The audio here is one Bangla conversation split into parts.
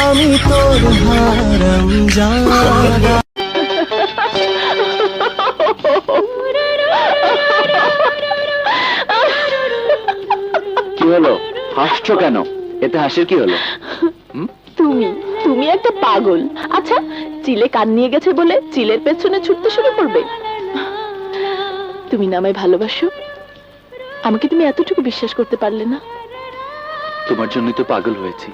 আমি তোর হারাম জাদা। কি হলো, হাসছো কেন? এতে হাসির কি হলো? তুমি তুমি একটা পাগল। আচ্ছা, চিলে কান নিয়ে গেছে বলে চিলের পেছনে ছুটতে শুরু করবে? তুমি না আমায় ভালোবাসো, আমাকে তুমি এতটুকু বিশ্বাস করতে পারলে না? তোমার জন্যই তো পাগল হয়েছি।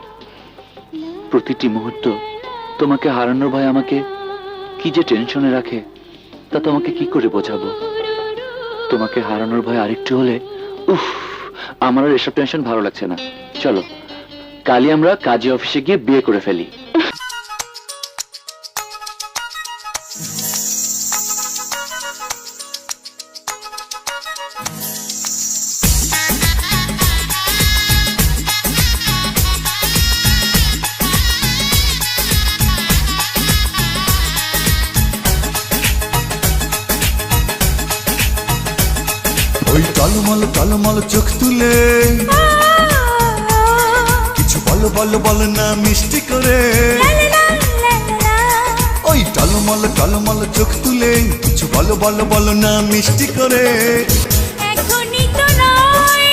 প্রতিটি মুহূর্ত তোমাকে হারানোর ভয় আমাকে কি যে টেনশনে রাখে তা তোমাকে কি করে বোঝাবো। তোমাকে হারানোর ভয় আরেকটু হলে উফ, আমার আর এসব টেনশন ভালো লাগছে না। চলো কালই আমরা কাজী অফিসে গিয়ে বিয়ে করে ফেলি। ওই টলমল টলমল চোখ তুলে কিছু বলো বলো বলো না মিষ্টি করে। ওই টলমল টলমল চোখ তুলে কিছু বলো বলো বলো না মিষ্টি করে। এখনই তো নয়,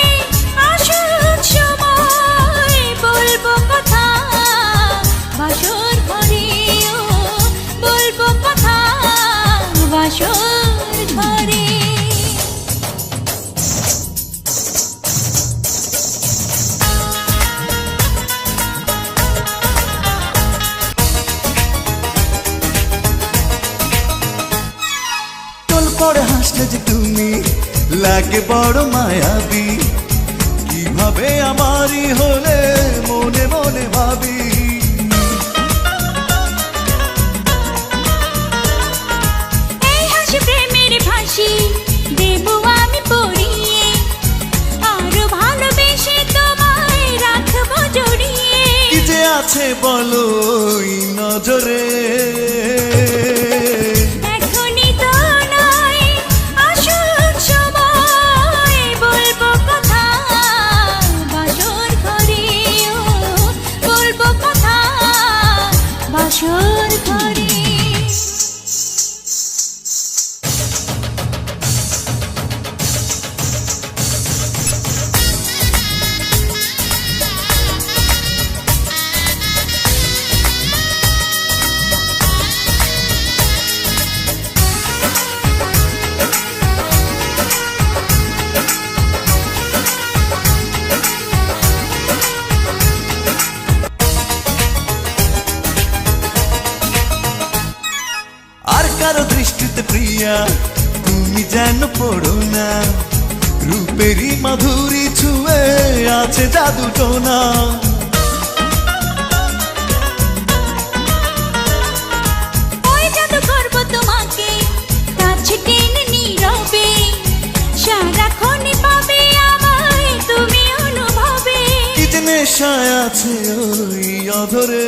আসুক সময় বলবো কথা, বাসর ঘরেও বলবো কথা, বাসর ঘরে। পরে হাসলে যে তুমি লাগে বড় মায়াবী, কিভাবে আমারই হলে মনে মনে ভাবি। এই হাসি প্রেমের ফাঁসি দেবো আমি পড়িয়ে, আরো ভালোবেসে তোমায় রাখবো জড়িয়ে। কি যে আছে বলো ওই নজরে। বাসর ঘরে কারো দৃষ্টিতে প্রিয়া তুমি যেন পড়ো না, রূপেরই মাধুরী ছুঁয়ে আছে জাদু টোনা। ওই জাদু করবো তোমাকে কাছে টেনে নীরবে, সারাক্ষণই পাবে আমায় তুমি অনুভবে। কি যে নেশায় আছে ওই অধরে।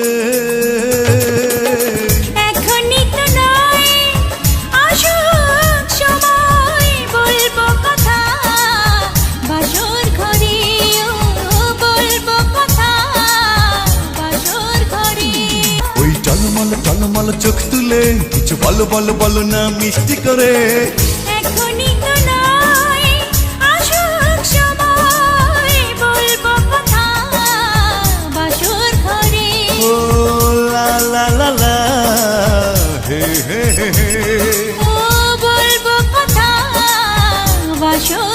টলমল চোখ তুলে কিছু বলো বলো বলো না মিষ্টি করে। এখনই তো নয়, আসুক সময় বলবো কথা, বাসর ঘরে। ও লা লা লা লা হে হে হে। ও বলবো কথা, বাসর